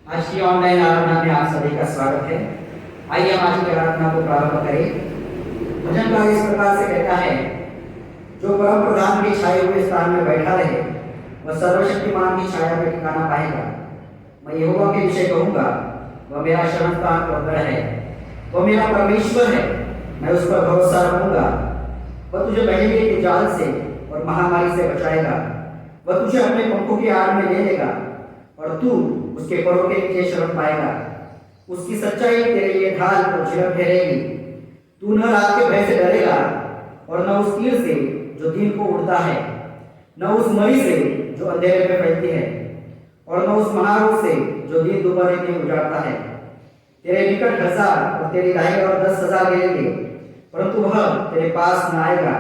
आज की ऑनलाइन आराधना में आप सभी का स्वागत है। आइए हम आज की आराधना को प्रारंभ करें। भजन का इस प्रकार से कहता है, जो परम प्रधान की छाए हुए स्थान में बैठा रहे वह सर्वशक्तिमान की छाया में ठिकाना पाएगा। मैं यहोवा के विषय कहूंगा, वह मेरा शरण स्थान और गढ़ है, वह मेरा परमेश्वर है, मैं उस पर भरोसा रखूंगा। वह तुझे बहेलिए के जाल से और महामारी से बचाएगा। वह तुझे अपने पंखों की आड़ में ले लेगा और तू उसके परों के नीचे शरण पाएगा। उसकी सच्चाई तेरे लिए ढाल और झिड़क ठहरेगी। तू न रात के भय से डरेगा और न उस तीर से जो दिन को उड़ता है, न उस मरी से जो अंधेरे में फैलती है, और न उस महारोग से जो दिन दोपहर में उजाड़ता है। तेरे निकट 1000 और तेरी दाहिनी ओर 10,000 गिरेंगे, परंतु वह तेरे पास न आएगा।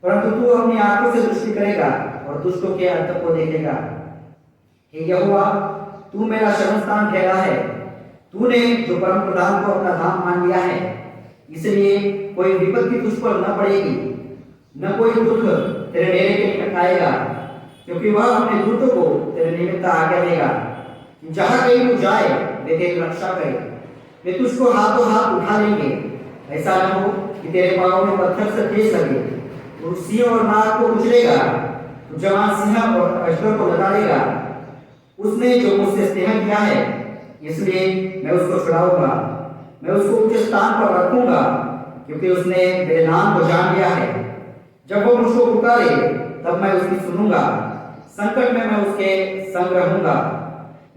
परंतु तू अपनी आंखों से दृष्टि करेगा और दुष्टों के अंत को देखेगा। हे यहोवा, तू मेरा शरण स्थान ठहरा है। तूने जो परम प्रधान को अपना धाम मान लिया है, इसलिए कोई विपत्ति तुझ पर न पड़ेगी, न कोई दुख तेरे डेरे के निकट आएगा, क्योंकि वह अपने दूतों को तेरे निमित्त आज्ञा देगा। जहाँ कहीं तू जाए वे तेरी रक्षा करे। वे तुझको हाथों हाथ उठा लेंगे। ऐसा न हो कि तेरे पाँव में पत्थर से ठेस लगे। तू सिंह और नाग को कुचलेगा, तू जवान सिंह और अजगर को लगा देगा। उसने जो मुझसे स्नेह किया है, इसलिए मैं उसको छुड़ाऊंगा। मैं उसको ऊंचे स्थान पर रखूंगा, क्योंकि उसने मेरे नाम को जान लिया है। जब वो मुझको पुकारे तब मैं उसकी सुनूंगा। संकट में मैं उसके संग रहूंगा।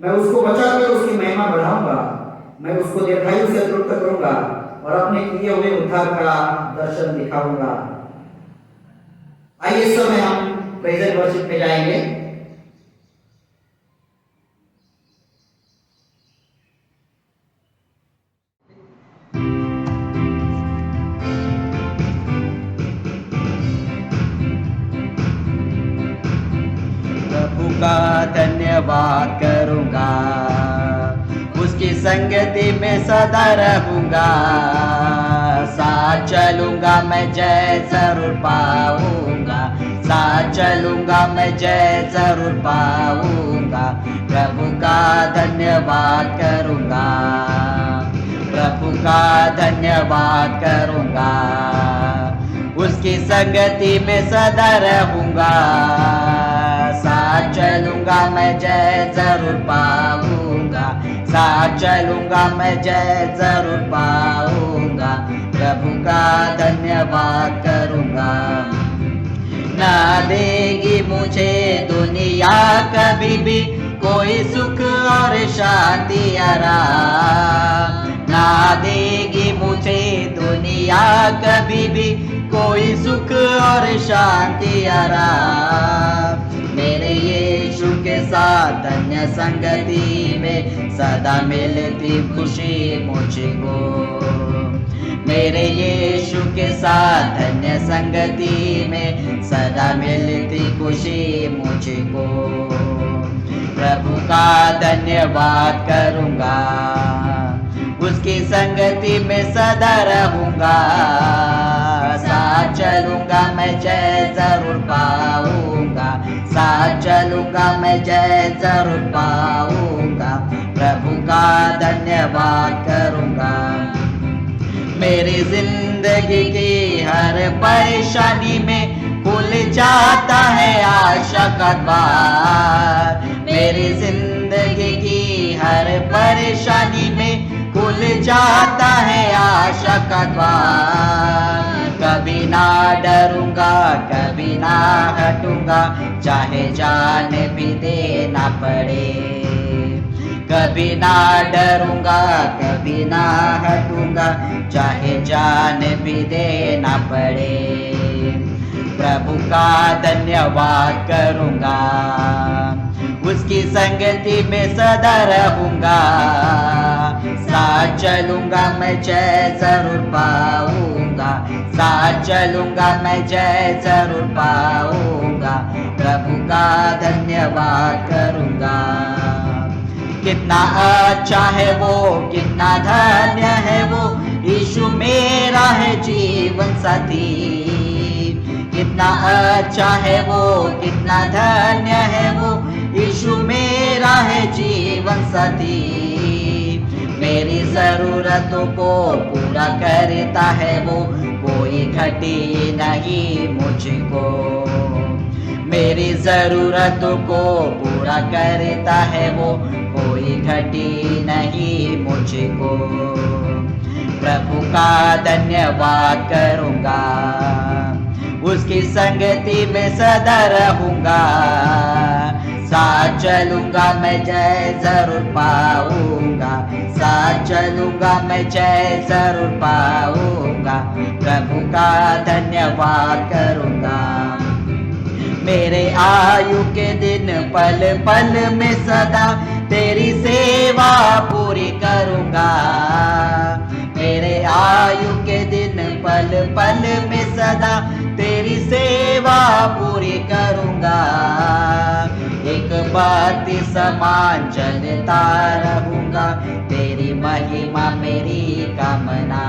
मैं उसको बचाकर उसकी महिमा बढ़ाऊंगा। मैं उसको दीर्घायु से तृप्त करूंगा और अपने किए हुए उद्धार का दर्शन दिखाऊंगा। आइए इस समय हम प्रेज एंड वर्शिप में जाएंगे। प्रभु का धन्यवाद करूंगा, उसकी संगति में सदा रहूंगा। साथ चलूंगा मैं जय जरूर पाऊंगा। साथ चलूंगा मैं जय जरूर पाऊंगा। प्रभु का धन्यवाद करूंगा, प्रभु का धन्यवाद करूंगा, उसकी संगति में सदा रहूंगा। साथ चलूंगा मैं जय जरूर पाऊंगा। साथ चलूंगा मैं जय जरूर पाऊंगा। प्रभु का धन्यवाद करूंगा। ना देगी मुझे दुनिया कभी भी कोई सुख और शांति आराम। ना देगी मुझे दुनिया कभी भी कोई सुख और शांति आराम। मेरे यीशु के साथ धन्य संगति में सदा मिलती खुशी मुझको। मेरे यीशु के साथ धन्य संगति में सदा मिलती खुशी मुझको। प्रभु का धन्यवाद करूंगा, उसकी संगति में सदा रहूंगा। साथ चलूंगा मैं जय जरूर पाऊंगा। साथ चलूंगा मैं जय जरूर पाऊंगा। प्रभु का धन्यवाद करूंगा। मेरी जिंदगी की हर परेशानी में खुल जाता है आशा का द्वार। मेरी जिंदगी की हर परेशानी में खुल जाता है आशा का द्वार। कभी ना डरूंगा, कभी ना हटूंगा, चाहे जान भी देना पड़े। कभी ना डरूंगा, कभी ना हटूंगा, चाहे जान भी देना पड़े। प्रभु का धन्यवाद करूंगा, उसकी संगति में सदा रहूंगा। साथ चलूंगा मैं जय जरूर पाऊंगा। साथ चलूंगा मैं जय जरूर पाऊंगा। प्रभु का धन्यवाद करूंगा। कितना अच्छा है वो, कितना धन्य है वो, यीशु मेरा है जीवन साथी। कितना अच्छा है वो, कितना धन्य है वो, यीशु मेरा है जीवन साथी, मेरी जरूरतों को पूरा करता है वो, कोई घटी नहीं मुझको। मेरी जरूरतों को पूरा करता है वो, कोई घटी नहीं मुझको। प्रभु का धन्यवाद करूँगा, उसकी संगति में सदा रहूँगा। साथ चलूँगा मैं जय जरूर पाऊँगा, साथ चलूँगा मैं जय जरूर पाऊँगा। प्रभु का धन्यवाद करूँगा, मेरे आयु के दिन पल पल में सदा तेरी सेवा पूरी करूँगा। मेरे आयु के दिन पल पल में सदा तेरी सेवा पूरी करूँगा। एक बाती समान चलता रहूँगा, तेरी महिमा मेरी कामना।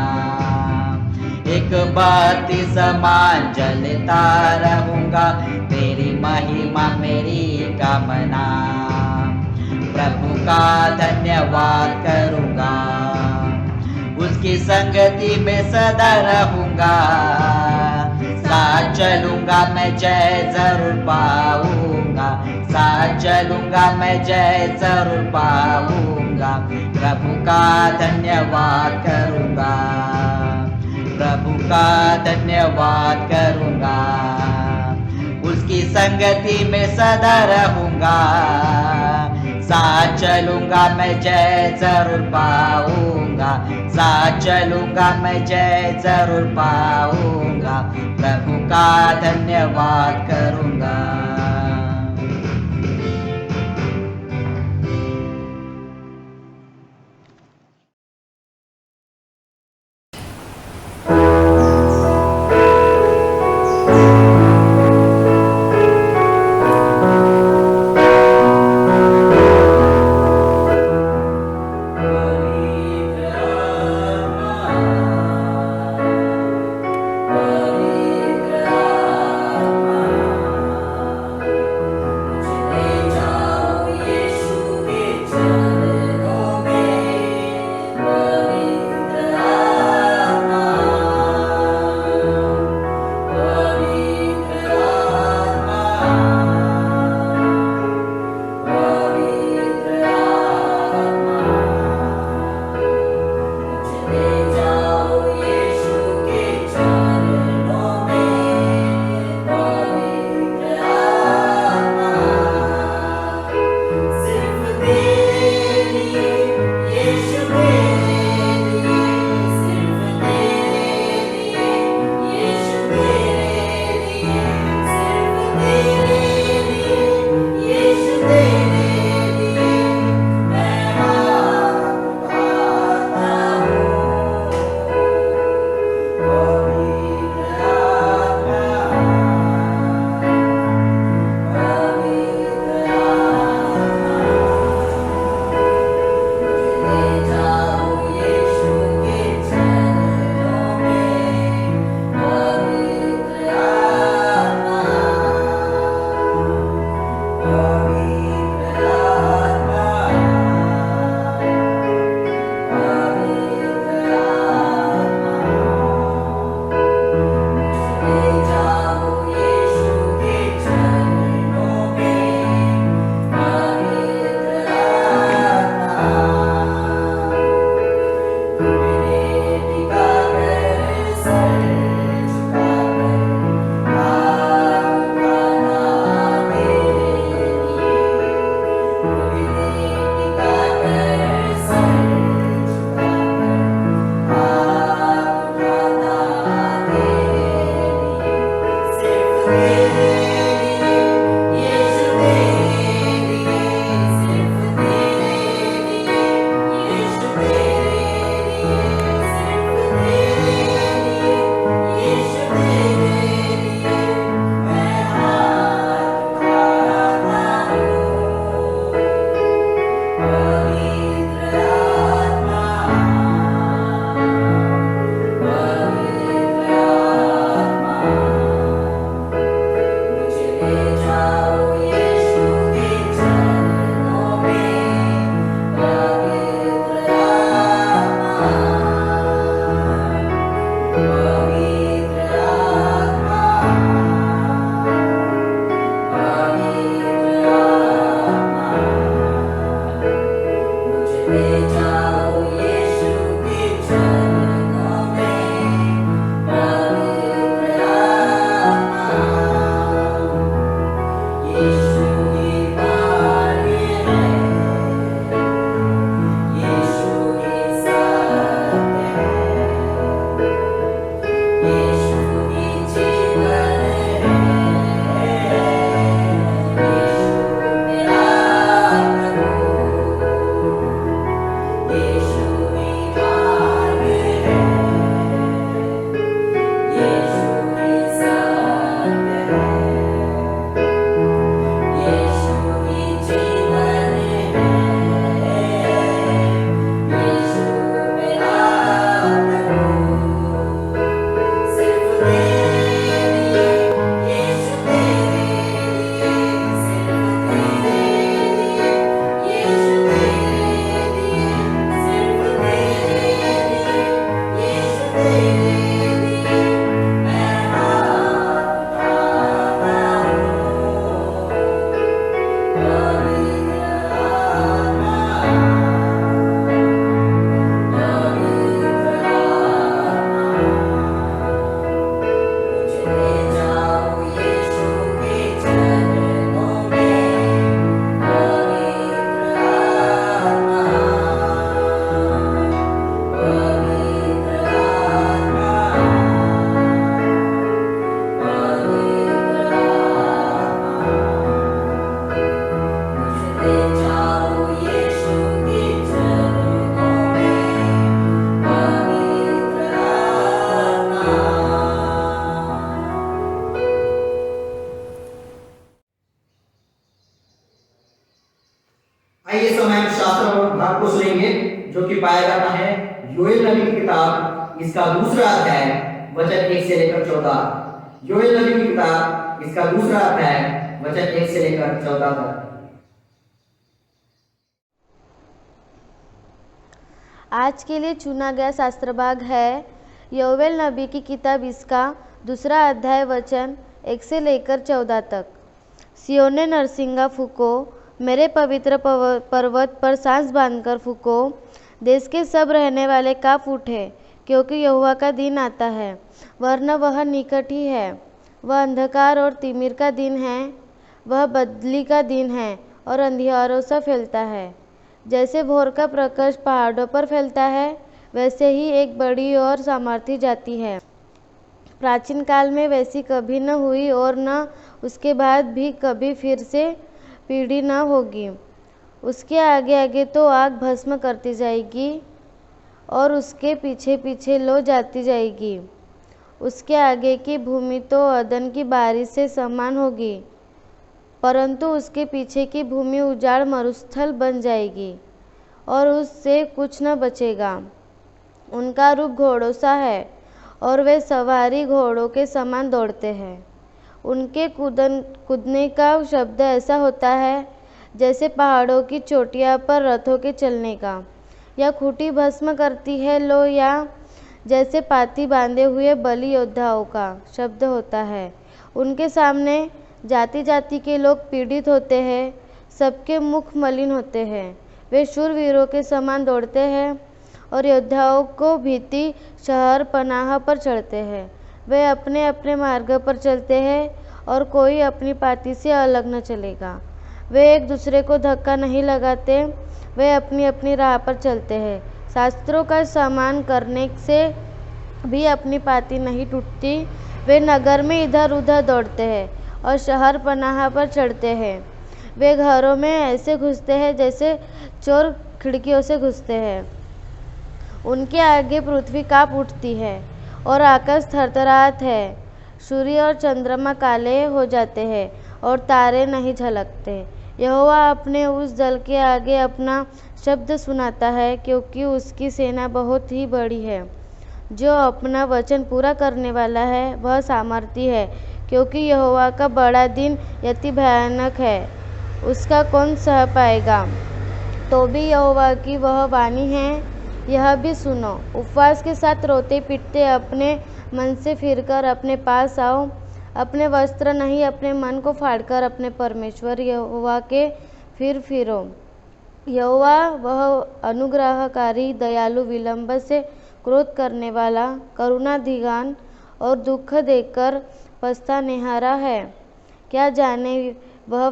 एक बाती समान चलता रहूँगा, तेरी महिमा मेरी कामना। प्रभु का धन्यवाद करूँगा, उसकी संगति में सदा रहूँगा। साथ चलूँगा मैं जय जरूर पाऊँगा, साथ चलूँगा मैं जय जरूर पाऊँगा। प्रभु का धन्यवाद करूँगा, प्रभु का धन्यवाद करूँगा, उसकी संगति में सदा रहूँगा। साथ चलूँगा मैं जय जरूर पाऊँगा, साथ चलूँगा मैं जय जरूर पाऊँगा। प्रभु का धन्यवाद करूँगा। को सुनेंगे, जो कि पाया जाता है योएल नबी की किताब इसका दूसरा अध्याय वचन 1 से लेकर 14। योएल नबी की किताब इसका दूसरा अध्याय वचन 1 से लेकर 14 तक। आज के लिए चुना गया शास्त्र भाग है योवेल नबी की किताब इसका दूसरा अध्याय वचन 1 से लेकर 14 तक। सियोने नरसिंगा फूको, मेरे पवित्र पर्वत पर सांस बांधकर फूको, देश के सब रहने वाले काँप उठे, क्योंकि यहोवा का दिन आता है, वरना वह निकट ही है। वह अंधकार और तिमिर का दिन है, वह बदली का दिन है और अंधियारों सा फैलता है। जैसे भोर का प्रकाश पहाड़ों पर फैलता है, वैसे ही एक बड़ी और सामर्थी जाति है। प्राचीन काल में वैसी कभी न हुई और न उसके बाद भी कभी फिर से पीढ़ी न होगी। उसके आगे आगे तो आग भस्म करती जाएगी और उसके पीछे पीछे लो जाती जाएगी। उसके आगे की भूमि तो अदन की बारिश से समान होगी, परंतु उसके पीछे की भूमि उजाड़ मरुस्थल बन जाएगी और उससे कुछ न बचेगा। उनका रूप घोड़ों सा है और वे सवारी घोड़ों के समान दौड़ते हैं। उनके कूदने का शब्द ऐसा होता है जैसे पहाड़ों की चोटियों पर रथों के चलने का। या खूंटी भस्म करती है लो, या जैसे पाती बांधे हुए बलि योद्धाओं का शब्द होता है। उनके सामने जाति जाति के लोग पीड़ित होते हैं, सबके मुख मलिन होते हैं। वे शूरवीरों के समान दौड़ते हैं और योद्धाओं को भीति शहर पनाह पर चढ़ते हैं। वे अपने अपने मार्ग पर चलते हैं और कोई अपनी पाती से अलग न चलेगा। वे एक दूसरे को धक्का नहीं लगाते, वे अपनी अपनी राह पर चलते हैं। शास्त्रों का सम्मान करने से भी अपनी पाती नहीं टूटती। वे नगर में इधर उधर दौड़ते हैं और शहर पनाह पर चढ़ते हैं। वे घरों में ऐसे घुसते हैं जैसे चोर खिड़कियों से घुसते हैं। उनके आगे पृथ्वी काँप उठती है और आकाश थरथराता है। सूर्य और चंद्रमा काले हो जाते हैं और तारे नहीं झलकते। यहोवा अपने उस दल के आगे अपना शब्द सुनाता है, क्योंकि उसकी सेना बहुत ही बड़ी है। जो अपना वचन पूरा करने वाला है वह सामर्थी है, क्योंकि यहोवा का बड़ा दिन अति भयानक है, उसका कौन सह पाएगा। तो भी यहोवा की वह वाणी है, यह भी सुनो। उपवास के साथ रोते पीटते अपने मन से फिरकर अपने पास आओ। अपने वस्त्र नहीं, अपने मन को फाड़कर अपने परमेश्वर यहोवा के फिरो। यहोवा वह अनुग्रहकारी, दयालु, विलंब से क्रोध करने वाला, करुणाधिगान और दुख देकर पछतानेहारा है। क्या जाने वह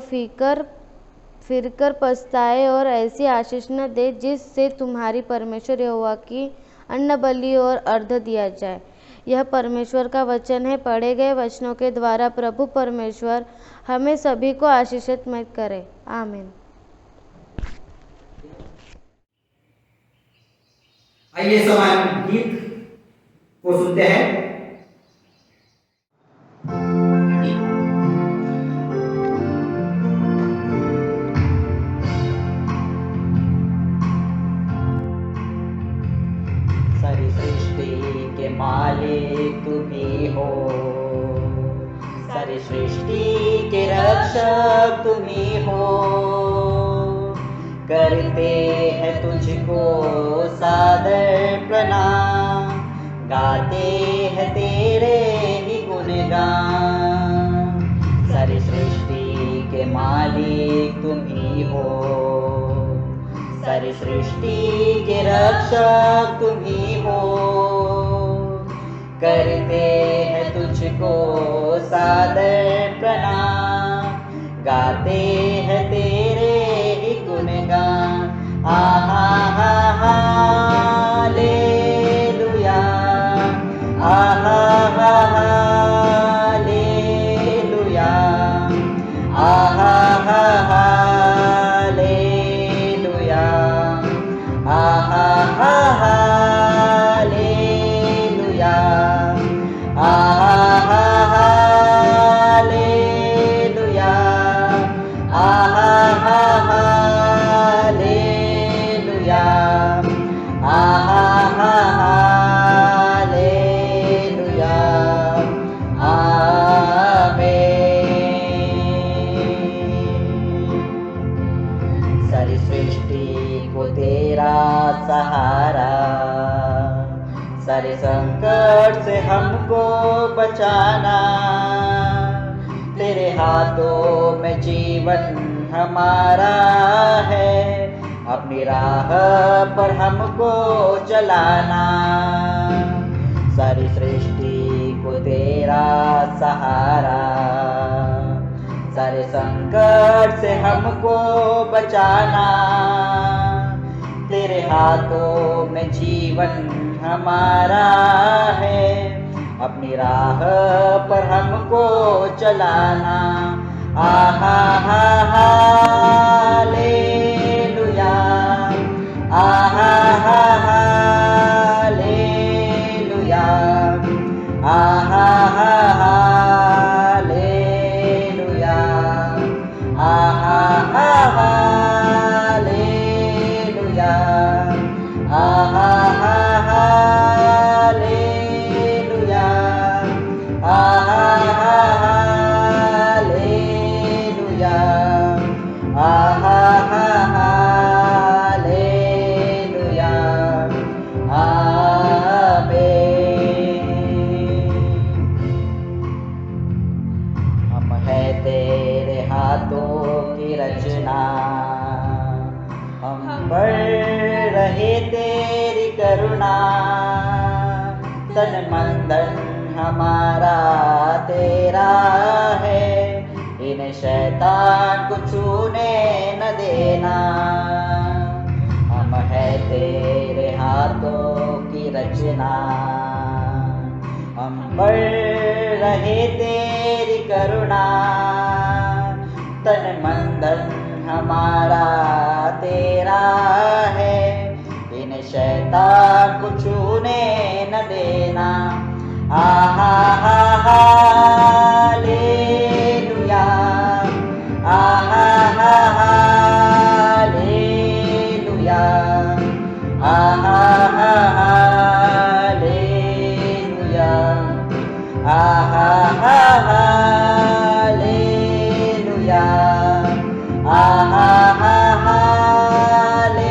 फिरकर पछताए और ऐसी आशीष न दे जिससे तुम्हारी परमेश्वर यहोवा की अन्न बलि और अर्घ दिया जाए। यह परमेश्वर का वचन है। पढ़े गए वचनों के द्वारा प्रभु परमेश्वर हमें सभी को आशीषित मत करे। आमीन। आइए समान गीत को सुनते हैं। सारी सृष्टि के मालिक तुम ही हो, सारी सृष्टि के रक्षक तुम ही हो। करते हैं तुझको सादर प्रणाम, गाते हैं तेरे ही गुणगान। सारी सृष्टि के मालिक तुम ही हो, सारी सृष्टि के रक्षक तुम ही हो। करते हैं तुझको सादर प्रणाम, गाते हैं तेरे ही गुणगान। आहा हा हालेलुया, आहा हा हालेलुया, आहा हा हालेलुया, आहा हा हालेलुया, आहा हा हालेलुया, आहा हमको बचाना, तेरे हाथों में जीवन हमारा है, अपनी राह पर हमको चलाना। सारी सृष्टि को तेरा सहारा, सारे संकट से हमको बचाना, तेरे हाथों में जीवन हमारा है, अपनी राह पर हमको चलाना। आहा हा हालेलुया, आहा हा हालेलुया, आहा हा हालेलुया, आहा हा हालेलुया, आहा हा हालेलुया, आहा हा हालेलुया, आहा हा हालेलुया, आमीन। हम है तेरे हाथों की रचना, हम पर रहे तेरी करुणा, तन मन धन हमारा तेरा है, इन शैतान को छूने न देना। हम है तेरे हाथों की रचना, हम पर रहे तेरी करुणा, तन मन धन हमारा तेरा है, इन शैतान को छूने न देना। आहा हा हालेलुया, आहा हा हालेलुया, आहा हा हालेलुया, आहा हा हालेलुया, आहा हा हालेलुया,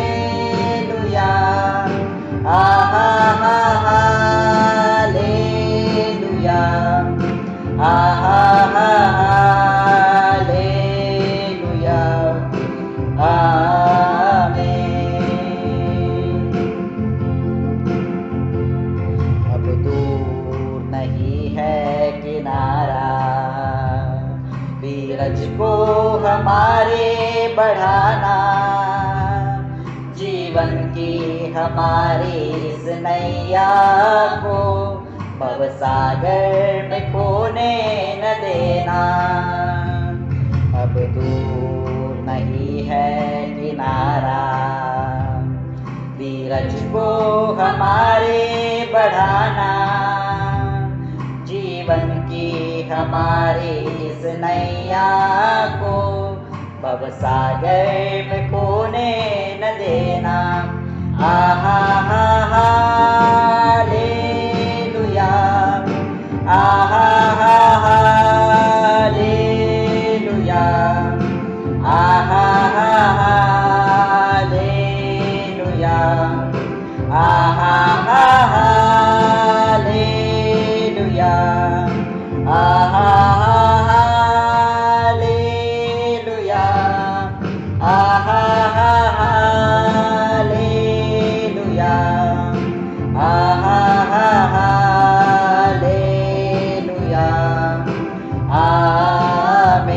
आहा हा हालेलुया, आहा हा हालेलुया, आमीन। अब दूर नहीं है किनारा, धीरज को हमारे बढ़ाना, जीवन की हमारी इस नैया को भवसागर में खोने न देना। अब दूर नहीं है किनारा, धीरज को हमारे बढ़ाना, जीवन की हमारी इस नैया को भवसागर में खोने न देना। आहा हा हालेलुया, आहा हा हालेलुया, आहा हा हालेलुया, आहा हा हालेलुया, आहा हा हालेलुया, आहा हा हालेलुया, आहा हा हालेलुया, आमीन।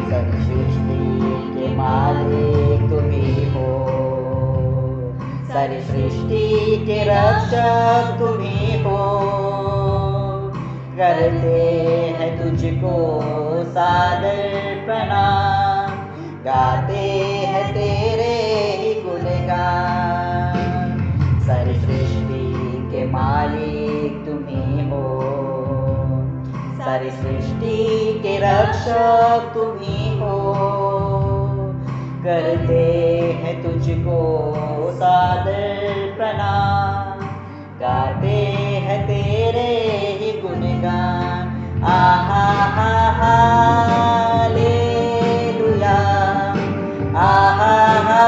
सारी सृष्टि के मालिक तुम ही हो, सारी सृष्टि के रक्षक तुम ही हो, करते हैं तुझको सादर प्रणाम, गाते हैं तेरे ही गुणगान। सारी सृष्टि के मालिक तुम ही हो, सारी सृष्टि के रक्षक तुम ही हो, करते हैं तुझको सादर प्रणाम, गाते हैं तेरे ही गुणगान। आहा हा हालेलुया, आहा हा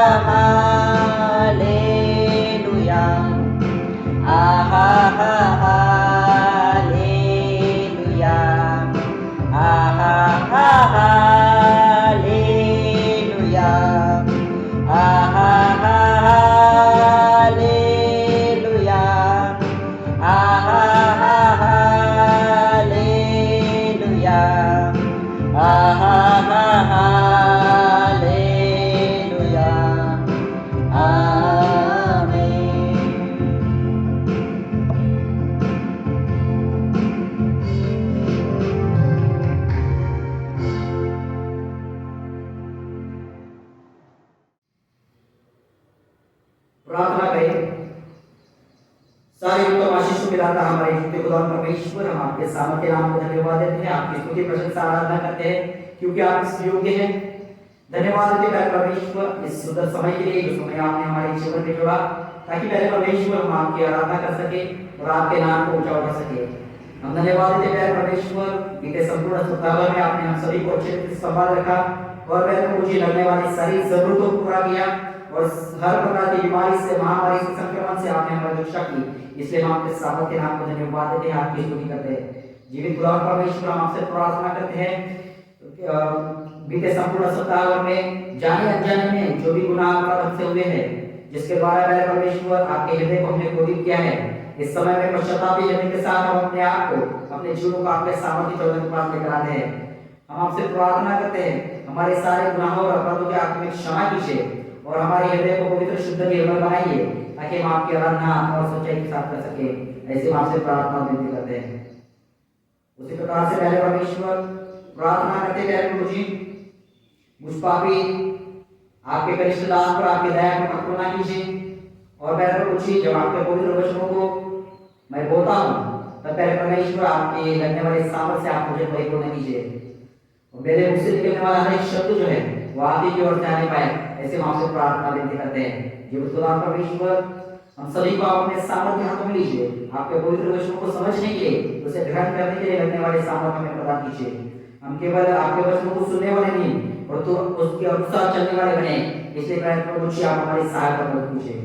हालेलुया, आहा हालेलुया आहा हालेलुया आहा हालेलुया आहा हालेलुया आहा हालेलुया आमीन। प्रार्थना करें। सारे उत्तम आशीषों के दाता हमारे जीते खुदा परमेश्वर, हम आपके सामर्थ्य नाम को धन्यवाद देते हैं, आपकी स्तुति प्रशंसा आराधना करते हैं क्योंकि आप इस योग्य हैं। धन्यवाद देते हैं परमेश्वर इस सुंदर समय के लिए जो समय आपने हमारे जीवन में जोड़ा, ताकि पहले परमेश्वर हम आपकी आराधना कर सके और आपके नाम को ऊंचा उठा सके। हम धन्यवाद देते हैं परमेश्वर, बीते संपूर्ण सप्ताह में आपने हम सभी को अच्छे से संभाल रखा और पहले मुझे लगने वाली सारी जरूरतों को पूरा किया और हर प्रकार की बीमारी से, महामारी से, संक्रमण से आपने हमारी रक्षा की। इसलिए हम आपके सामर्थ्य नाम को धन्यवाद देते हैं, आपकी स्तुति करते हैं। जीवित खुदा परमेश्वर, हम आपसे प्रार्थना करते हैं बीते संपूर्ण सप्ताह में जाने अनजाने में जो भी गुनाह हमसे हुए हैं, जिसके द्वारा पहले परमेश्वर आपके हृदय को हमने क्रोधित किया है, इस समय में पश्चातापी हृदय के साथ हम अपने आप को, अपने जीवों को आपके सामर्थ्य चौदह के पास लेकर आते हैं। हम आपसे प्रार्थना करते हैं हमारे सारे गुनाहों और अपराधों के आप में क्षमा कीजिए और हमारे हृदय को पवित्र, शुद्ध, निर्मल बनाइए, ताकि हम आपकी आराधना और सच्चाई के साथ कर सके। ऐसे हम आपसे प्रार्थना विनती करते हैं। उसी प्रकार से पहले परमेश्वर प्रार्थना करते हैं, मुझे मुझ पापी आपके कनिष्ठ दास पर आपकी दया को कठोर ना कीजिए और पहले पर पूछिए जब आपके पवित्र वचनों को मैं बोलता हूँ तब पहले परमेश्वर आपके लगने वाले सामर्थ्य से आप मुझे परिपूर्ण कीजिए और मेरे मुख से निकलने वाला हर एक शब्द जो है वो आप ही की ओर से आने पाए। ऐसे हम आपसे प्रार्थना विनती करते हैं। जीवित खुदा परमेश्वर, हम सभी को अपने सामर्थ्य हाथों में लीजिए, आपके पवित्र वचनों को समझने के लिए, उसे ग्रहण करने के लिए लगने वाले सामर्थ्य हमें प्रदान कीजिए। हम केवल आपके वचनों को सुनने वाले नहीं और तो उसके अनुसार चलने वाले बने। इसलिए प्रभु जी आप हमारी सहायता मदद कीजिए।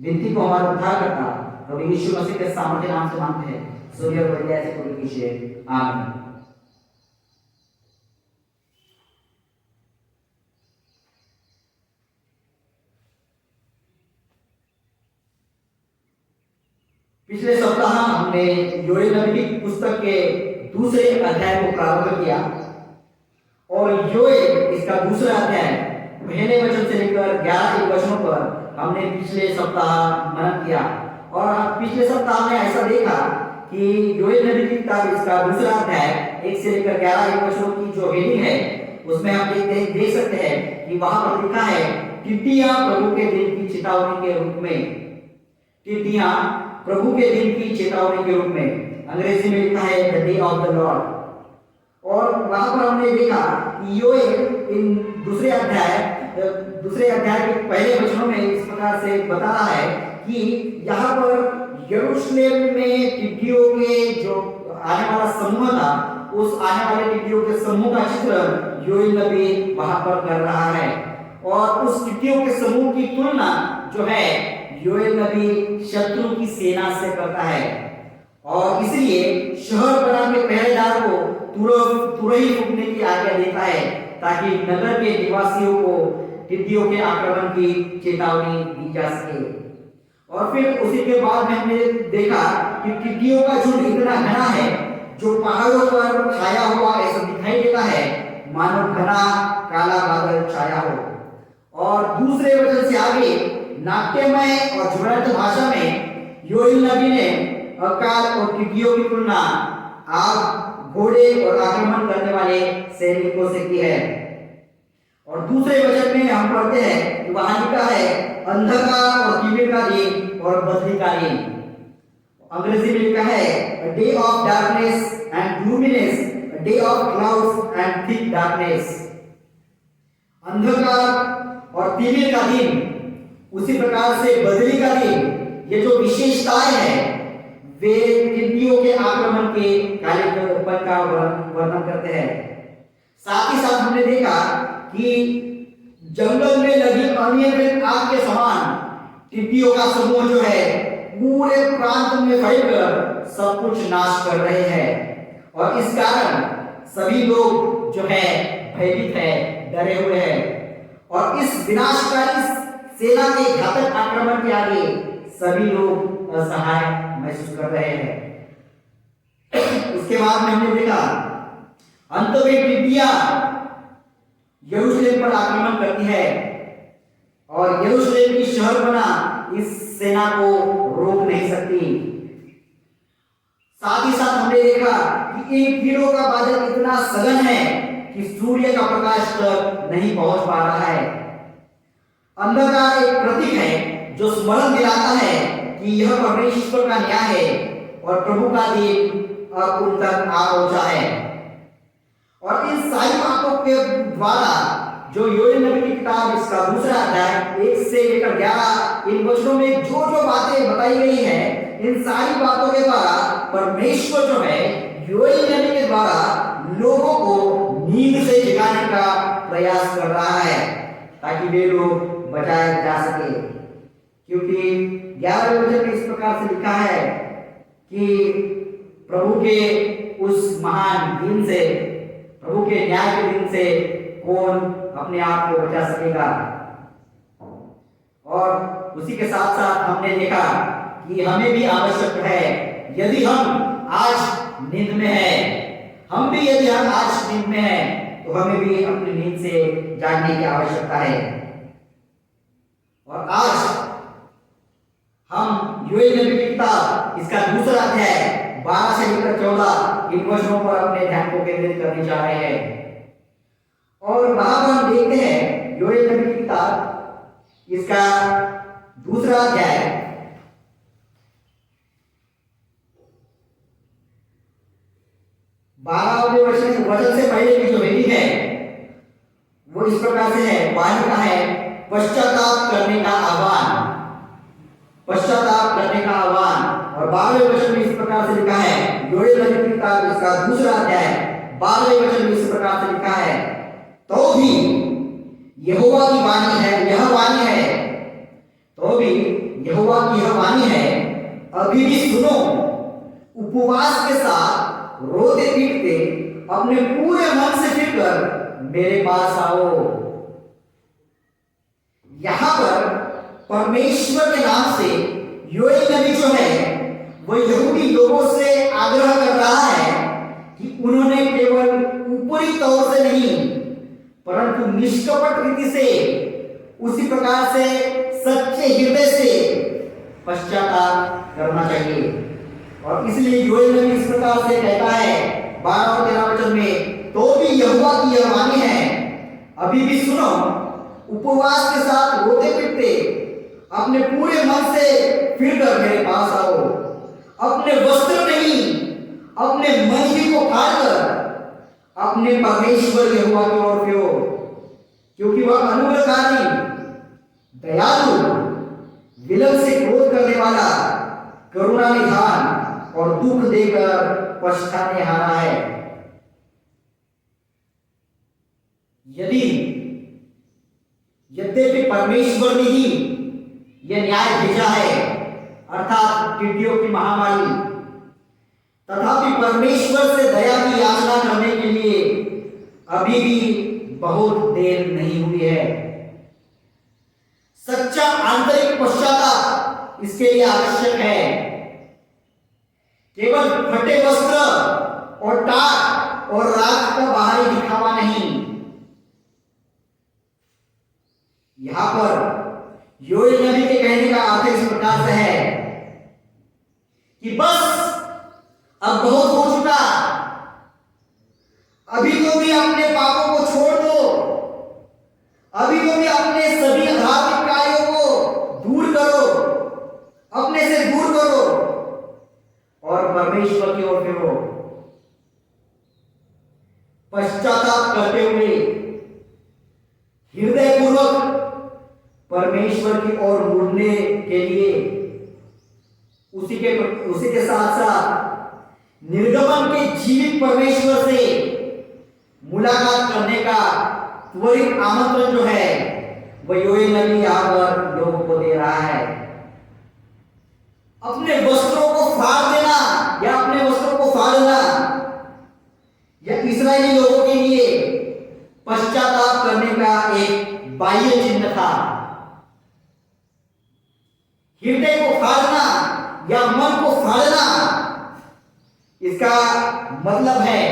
विनती को हमारा उद्धार करता प्रभु यीशु मसीह के सामर्थ्य नाम से मांगते हैं। सूर्य बढ़िया से कबूल कीजिए, आमीन। पिछले सप्ताह हमने योएल नबी की पुस्तक के दूसरे अध्याय को प्रारंभ किया और योएल इसका दूसरा अध्याय पहले वचन से लेकर 11 वचनों पर हमने पिछले सप्ताह मनन किया। और पिछले सप्ताह में ऐसा देखा कि योएल नबी की किताब इसका दूसरा अध्याय 1 से लेकर 11 वचनों की जो हेडिंग है उसमें हम देख सकते हैं कि वहां पर लिखा है टिड्डियां प्रभु के दिन की चेतावनी के रूप में। टिड्डियां प्रभु के दिन की चेतावनी के रूप में, अंग्रेजी में लिखा है the day of the Lord. और वहां पर हमने देखा कि योएल इन दूसरे अध्याय के पहले वचनों में इस प्रकार से बता रहा है कि यहाँ पर यरूशलेम में टिड्डियों के जो आने वाला समूह था, उस आने वाले टिड्डियों के समूह का चित्रण योएल नबी वहां पर कर रहा है। और उस टिड्डियों के समूह की तुलना जो है योएल नबी शत्रु की सेना से करता है और इसलिए शहर बना के पहरेदार को तुरही रुकने की आज्ञा देता है ताकि नगर के निवासियों को टिड्डियों के आक्रमण की चेतावनी दी जा सके। और फिर उसी के बाद में हमने देखा कि टिड्डियों का झुंड इतना घना है जो पहाड़ों पर छाया हुआ ऐसा दिखाई देता है मानो घना काला बादल छाया हो। और दूसरे वचन से आगे नाट्यमय और ज्वलंत भाषा में योएल नबी ने अकाल और टिड्डियों की तुलना आग, घोड़े और आक्रमण करने वाले सैनिकों से की है। और दूसरे वचन में हम पढ़ते हैं कि वहां लिखा है अंधकार और कीड़े का दिन और बदली का दिन। अंग्रेजी में लिखा है a day of darkness and gloominess, a day of clouds and thick darkness। अंधकार और तीले का दिन, उसी प्रकार से बदली का दिन, ये जो विशेषताएं हैं वे टिड्डियों के आक्रमण के कालेपन का वर्णन करते हैं। साथ ही साथ हमने देखा कि जंगल में लगी अनियंत्रित आग के समान टिड्डियों का समूह जो है पूरे प्रांत में फैलकर सब कुछ नाश कर रहे हैं और इस कारण सभी लोग जो है भयभीत है, डरे हुए हैं और इस विनाशकारी सेना के घातक आक्रमण के आगे सभी लोग असहाय महसूस कर रहे हैं। उसके बाद में हमने देखा अंत में टिड्डियां यरूशलेम पर आक्रमण करती है और यरूशलेम की शहर बना इस सेना को रोक नहीं सकती। साथ ही साथ हमने देखा कि इन कीड़ों का बादल इतना सघन है कि सूर्य का प्रकाश तक नहीं पहुंच पा रहा है। अंधकार एक प्रतीक है जो स्मरण दिलाता है कि यह परमेश्वर का न्याय है और प्रभु का दिन अब उन तक आ पहुंचा है। और इन सारी बातों के द्वारा जो योएल नबी की किताब इसका दूसरा अध्याय 1 से लेकर 11 इन वचनों में जो जो बातें बताई गई है, इन सारी बातों के द्वारा परमेश्वर जो है योएल नबी के द्वारा लोगों को नींद से जगाने का प्रयास कर रहा है ताकि वे लोग बचाए जा सके। क्योंकि 11वें वचन में इस प्रकार से लिखा है कि प्रभु के उस महान दिन से, प्रभु के न्याय के दिन से कौन अपने आप को बचा सकेगा। और उसी के साथ साथ हमने देखा कि हमें भी आवश्यक है, यदि हम आज नींद में हैं, यदि हम आज नींद में हैं, तो हमें भी अपनी नींद से जागने की आवश्यकता है। और आज हम योएल नबी की किताब इसका दूसरा अध्याय 12 से लेकर 14 इन वचनों पर अपने ध्यान को केंद्रित करने जा रहे हैं। और वहां पर हम देखते हैं योएल नबी की किताब इसका दूसरा अध्याय 12वें वचन से पहले की जो हेडिंग है वो इस प्रकार से है, वाणी का है पश्चाताप करने का आह्वान, पश्चाताप करने का आह्वान। और 12वें वचन में इस प्रकार से लिखा है, योएल नबी की किताब इसका दूसरा अध्याय 12वें वचन में इस प्रकार से लिखा है, तो भी यहोवा की वाणी है, यह वाणी है, तो भी यहोवा की यह वाणी है, अभी भी सुनो, उपवास के साथ रोते पीटते अपने पूरे मन से फिरकर मेरे पास आओ। यहां पर परमेश्वर के नाम से योएल नबी जो है वो यहूदी लोगों से आग्रह कर रहा है कि उन्होंने केवल ऊपरी तौर से नहीं परंतु निष्कपट रीति से, उसी प्रकार से सच्चे हृदय से पश्चाताप करना चाहिए। और इसलिए योएल नबी इस प्रकार से कहता है 12 और 13 वचन में, तो भी यहोवा की यह वाणी है, अभी भी सुनो, उपवास के साथ रोते पीटते अपने पूरे मन से फिरकर मेरे पास आओ, अपने वस्त्र नहीं अपने मन ही को फाड़कर अपने परमेश्वर यहोवा की ओर फिरो, क्योंकि वह अनुग्रहकारी, दयालु, विलंब से क्रोध करने वाला, करुणा निधान और दुख देकर पछताने हारा है। यद्यपि परमेश्वर ने ही यह न्याय भेजा है अर्थात टिड्डियों की महामारी, तथापि परमेश्वर से दया की याचना करने के लिए अभी भी बहुत देर नहीं हुई है। सच्चा आंतरिक पश्चाताप इसके लिए आवश्यक है। केवल फटे वस्त्र और टाट और राख का बाहरी दिखावा नहीं। यहां पर योएल नबी के कहने का अर्थ इस प्रकार से है कि बस अब बहुत हो चुका, अभी तो भी अपने पापों को छोड़ दो, अभी तो भी अपने सभी धार्मिक कार्यों को दूर करो, अपने से दूर करो और परमेश्वर की ओर फिरो। पश्चाताप करते हुए हृदय पूर्वक परमेश्वर की ओर मुड़ने के लिए उसी के साथ साथ निर्गमन के जीवित परमेश्वर से मुलाकात करने का त्वरित आमंत्रण जो है वह योएल नबी यहां पर लोगों को दे रहा है। अपने वस्त्रों को फाड़ देना या अपने वस्त्रों को फाड़ना यह इस्राएली लोगों के लिए पश्चाताप करने का एक बाह्य चिन्ह था। हृदय को फाड़ना या मन को फाड़ना, इसका मतलब है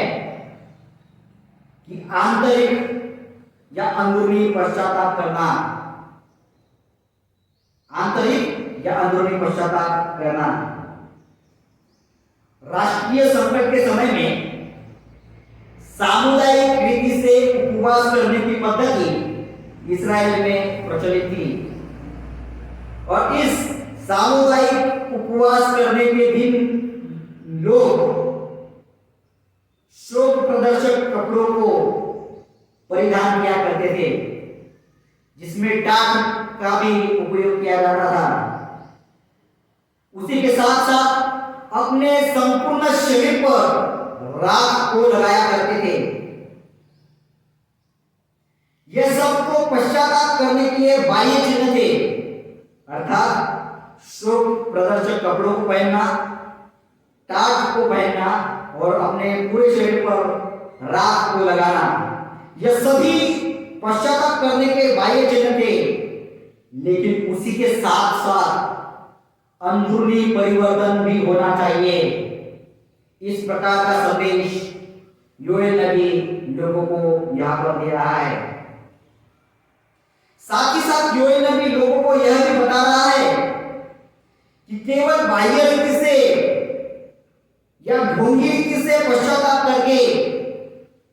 कि आंतरिक या अंदरूनी पश्चाताप करना, आंतरिक या अंदरूनी पश्चाताप करना। राष्ट्रीय संकट के समय में सामुदायिक रीति से उपवास करने की पद्धति इस्राएल में प्रचलित थी और इस सामुदायिक उपवास करने के दिन लोग शोक प्रदर्शक कपड़ों को परिधान किया करते थे, जिसमें टाट का भी उपयोग किया जाता था। उसी के साथ साथ अपने संपूर्ण शरीर पर राख को लगाया करते थे। यह सबको पश्चाताप करने के लिए बाह्य चिन्ह थे, अर्थात शोक प्रदर्शक कपड़ों को पहनना, टाट को पहनना और अपने पूरे शरीर पर राख को लगाना। यह सभी पश्चाताप करने के बाह्य चिन्ह थे, लेकिन उसी के साथ साथ अंदरूनी परिवर्तन भी होना चाहिए। इस प्रकार का संदेश योएल नबी लोगों को यहां पर दे रहा है। साथ ही साथ योएल नबी लोगों को यह भी बता रहा है कि केवल बाह्य रीति से या ढोंगी रीति से पश्चाताप करके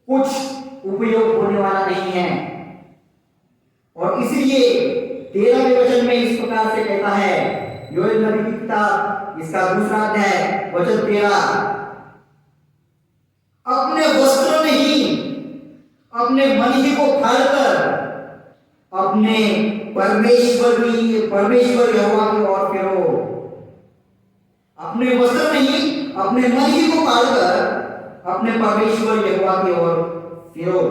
कुछ उपयोग होने वाला नहीं है। और इसलिए 13वें वचन में इस प्रकार से कहता है, योएल नबी की किताब इसका दूसरा अध्याय वचन 13, अपने वस्त्र नहीं अपने मन ही को फाड़कर अपने परमेश्वर यहोवा की ओर फिरो। अपने वस्त्र नहीं अपने मन ही को फाड़कर अपने परमेश्वर यहोवा की ओर फिरो।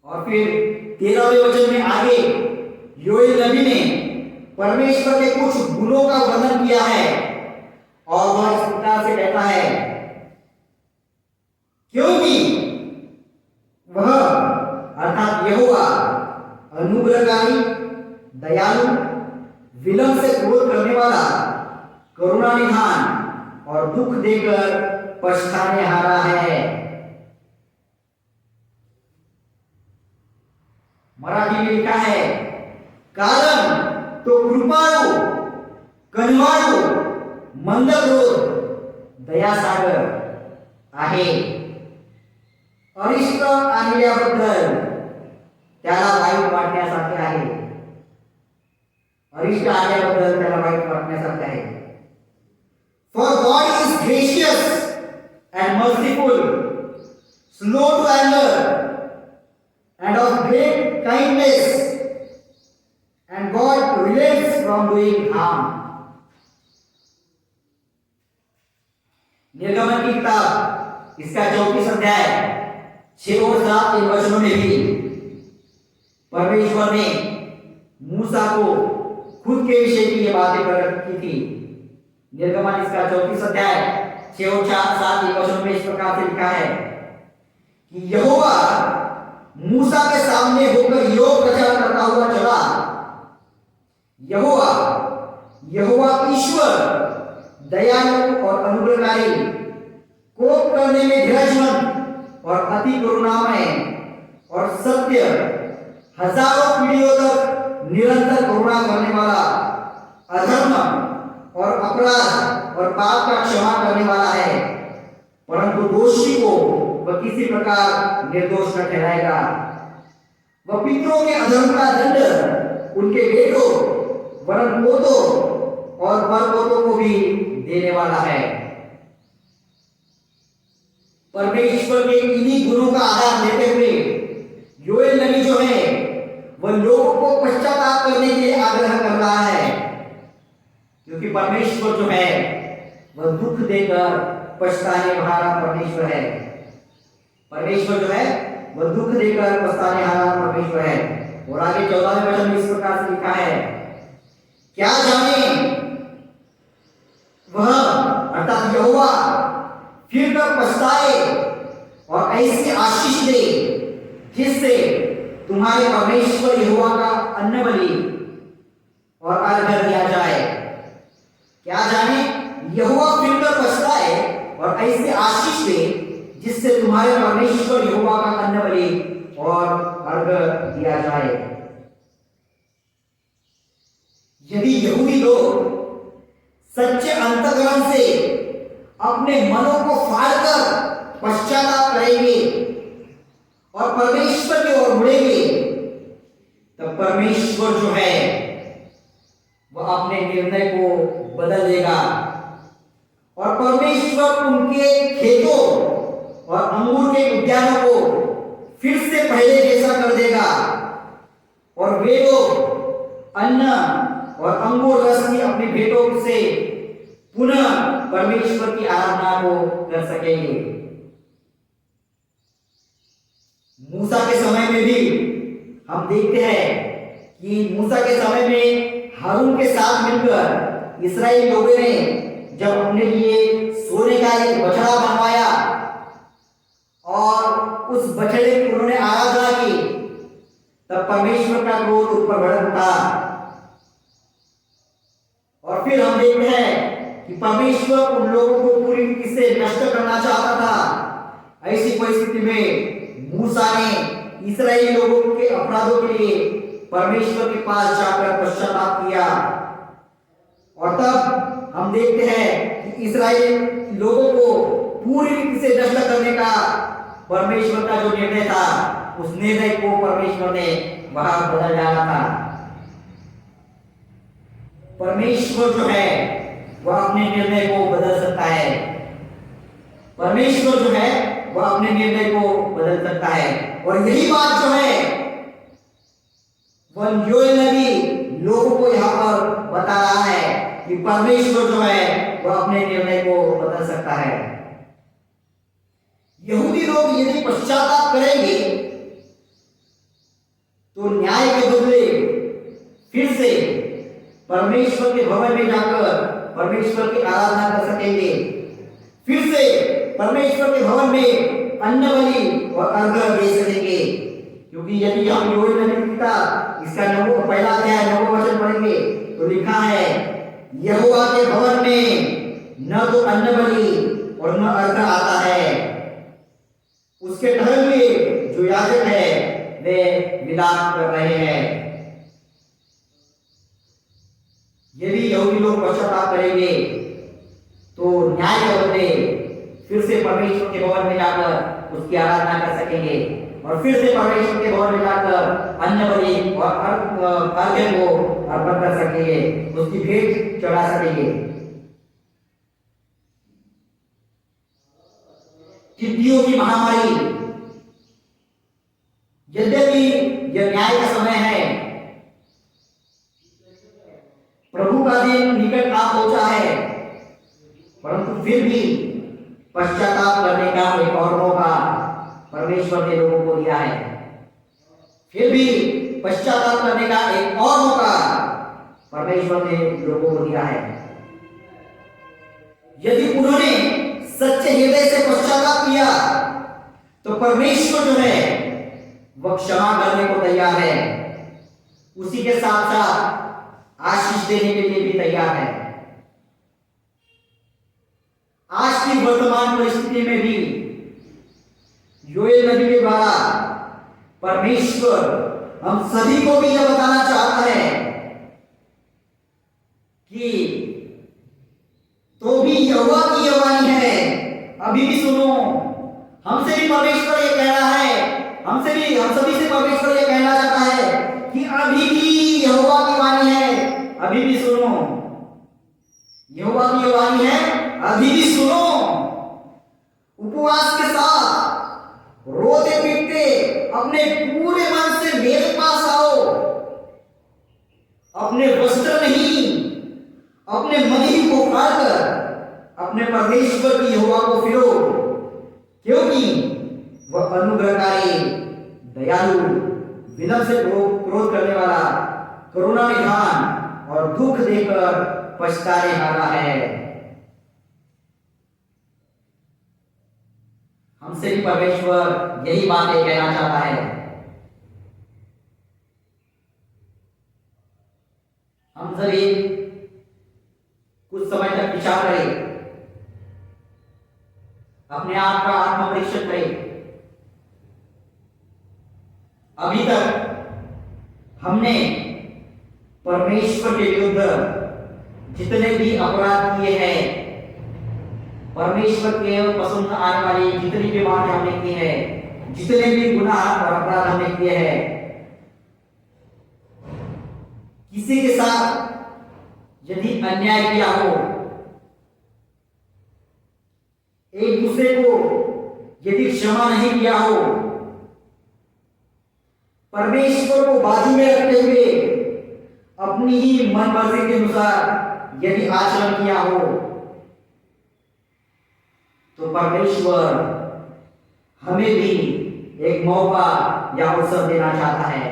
और फिर 13वें वचन में आगे योएल नबी ने परमेश्वर के कुछ गुणों का वर्णन किया है और वह इस प्रकार से कहता है, क्योंकि वह अर्थात यहोवा अनुग्रहकारी, दयालु, विलंब से क्रोध करने वाला, करुणा निधान और दुख देकर पछताने हारा है। मराठी में लिखा है, कारण तो कृपाळू, कनिवाळू, मंदक्रोध, दयासागर आहे। अरिष्ट आणल्याबद्दल त्याला वाईट वाटण्यासारखे आहे। अरिष्ट आल्याबद्दल त्याला वाईट वाटण्यासारखे आहे। For God is gracious and merciful, slow to anger, and of great kindness, and God relents from doing harm. निर्गमन की किताब इसका 34 अध्याय 6 और 7 इन वचनों में भी परमेश्वर ने मूसा को खुद के विषय की ये बातें प्रकट की थी। निर्गमन इसका 34 अध्याय 6 और 7 इन वचनों में इस प्रकार से लिखा है कि यहोवा मूसा के सामने होकर योग प्रचार करता हुआ चला। यहोवा ईश्वर दयालु और अनुग्रहकारी, कोप करने में धीरजमंद और अति करुणामय और सत्य, हजारों पीढ़ियों तक निरंतर करुणा करने वाला, अधर्म और अपराध और पाप का क्षमा करने वाला है, परंतु दोषी को वह किसी प्रकार निर्दोष न ठहराएगा। वह पितरों के अधर्म का दंड उनके बेटों, वरन पोतों और परपोतों को भी देने वाला है। परमेश्वर के इन्हीं गुणों का आधार लेते हुए योएल नबी जो है वह लोगों को पश्चाताप करने के लिए आग्रह कर रहा है, क्योंकि परमेश्वर जो है वह दुख देकर पछताने हारा परमेश्वर है। परमेश्वर जो है वह दुख देकर पछताने हारा परमेश्वर है। और आगे 14वें वचन में इस प्रकार से लिखा है क्या जाने वह अर्थात यहोवा फिर कर पछताए और ऐसी आशीष दे जिससे तुम्हारे परमेश्वर यहोवा का अन्न बलि और अर्घ दिया जाए। क्या जाने यहोवा फिर कर पछताए और ऐसी आशीष दे जिससे तुम्हारे परमेश्वर यहोवा का अन्न बलि और अर्घ दिया जाए। यदि यहूदी लोग सच्चे अंतःकरण से अपने मनों को फाड़कर पश्चाताप करेंगे और परमेश्वर की ओर मुड़ेंगे, तब परमेश्वर जो है वह अपने निर्णय को बदल देगा और परमेश्वर उनके खेतों और अंगूर के उद्यानों को फिर से पहले जैसा कर देगा और वे लोग अन्न और अंगूर रस की अपनी भेंटों से पुनः परमेश्वर की आराधना को कर सकेंगे। मूसा के समय में भी हम देखते हैं कि मूसा के समय में हारून के साथ मिलकर इस्राएली लोगों ने जब अपने लिए सोने का एक बछड़ा बनवाया और उस बछड़े की उन्होंने आराधना की, तब परमेश्वर का क्रोध उस पर भड़क उठा और फिर हम देखते हैं कि परमेश्वर उन लोगों को पूरी रीति से नष्ट करना चाहता था। ऐसी परिस्थिति में मूसा ने इस्राएली लोगों के अपराधों के लिए परमेश्वर के पास जाकर पश्चाताप किया और तब हम देखते हैं कि इस्राएली लोगों को पूरी रीति से नष्ट करने का परमेश्वर का जो निर्णय था, उस निर्णय को परमेश्वर ने वहां बदल डाला था। परमेश्वर जो है वह अपने निर्णय को बदल सकता है। परमेश्वर जो है वह अपने निर्णय को बदल सकता है और यही बात जो है वह योएल नबी लोगों को यहाँ पर बता रहा है कि परमेश्वर जो है वह अपने निर्णय को बदल सकता है। यहूदी लोग यदि पश्चाताप करेंगे तो न्याय के बदले फिर से परमेश्वर के भवन में जाकर परमेश्वर की आराधना कर सकेंगे, फिर से परमेश्वर के भवन में अन्न बलि और अर्घ दे सकेंगे। क्योंकि यदि हम योएल नबी की किताब इसका पहला अध्याय 9वां वचन पढ़ेंगे तो लिखा है, यहोवा के भवन में न तो अन्न बलि और न अर्घ आता है, उसके ठहर में जो याजक है वे विलाप कर रहे हैं। यदि यहूदी लोग पश्चाताप करेंगे तो न्याय के बदले फिर से परमेश्वर के भवन में जाकर उसकी आराधना कर सकेंगे और फिर से परमेश्वर के भवन में जाकर अन्न बलि और अर्घ को अर्पण कर सकेंगे, उसकी भेंट चढ़ा सकेंगे। टिड्डियों की महामारी, यद्यपि यह न्याय का समय है, प्रभु का दिन निकट आ पहुंचा है, परंतु फिर भी पश्चाताप करने का एक और मौका परमेश्वर ने लोगों को दिया है। फिर भी पश्चाताप करने का एक और मौका परमेश्वर ने लोगों को दिया है। यदि उन्होंने सच्चे हृदय से पश्चाताप किया तो परमेश्वर जो है वह क्षमा करने को तैयार है, उसी के साथ साथ आशीष देने के लिए भी तैयार है। आज की वर्तमान परिस्थिति में भी योएल नबी के द्वारा परमेश्वर हम सभी को भी यह बताना चाहता है कि तो भी यहोवा की यह वाणी है, अभी भी सुनो। हमसे भी परमेश्वर ये कह रहा है, हम सभी से परमेश्वर ये कहना चाहता है कि अभी भी यहोवा की वाणी है, अभी भी सुनो। यहोवा की यह वाणी है, अभी भी सुनो। उपवास के साथ रोते पीटते अपने पूरे मन से मेरे पास आओ, अपने वस्त्र नहीं अपने मन ही को फाड़कर अपने परमेश्वर की यहोवा को फिरो, क्योंकि वह अनुग्रहकारी, दयालु, विनम्र से क्रोध करने वाला, करुणा निधान, और दुख देकर पछताने वाला है। हमसे भी परमेश्वर यही बातें कहना चाहता है। हम सभी कुछ समय तक विचार करें, अपने आप का आत्म परीक्षण करें। अभी तक हमने परमेश्वर के विरुद्ध जितने भी अपराध किए हैं, परमेश्वर के पसंद आने वाली जितनी भी बातें हमने की है, जितने भी गुनाह और अपराध हमने किए हैं, किसी के साथ यदि अन्याय किया हो, एक दूसरे को यदि क्षमा नहीं किया हो, परमेश्वर को बाजू में रखते हुए अपनी ही मन मर्जी के अनुसार यदि आचरण किया हो, तो परमेश्वर हमें भी एक मौका या अवसर देना चाहता है।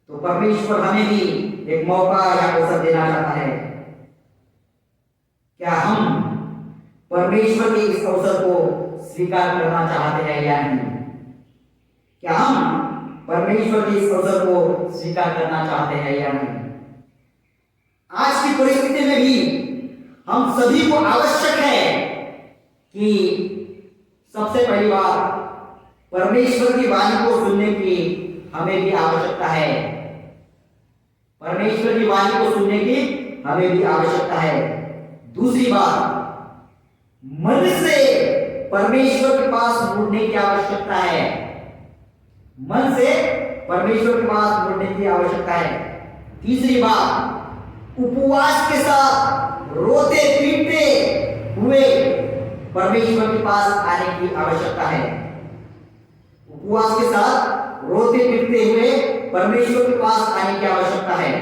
तो परमेश्वर हमें भी एक मौका या अवसर देना चाहता है। क्या हम परमेश्वर के इस अवसर को स्वीकार करना चाहते हैं या नहीं? क्या हम परमेश्वर के इस अवसर को स्वीकार करना चाहते हैं या नहीं? आज की परिस्थिति में भी हम सभी को आवश्यक है कि सबसे पहली बात परमेश्वर की वाणी को सुनने की हमें भी आवश्यकता है। परमेश्वर की वाणी को सुनने की हमें भी आवश्यकता है। दूसरी बात, मन से परमेश्वर के पास मुड़ने की आवश्यकता है। मन से परमेश्वर के पास मुड़ने की आवश्यकता है। तीसरी बात, उपवास के साथ रोते पीटते हुए परमेश्वर के पास आने की आवश्यकता है। उपवास के साथ रोते पीटते हुए परमेश्वर के पास आने की आवश्यकता है।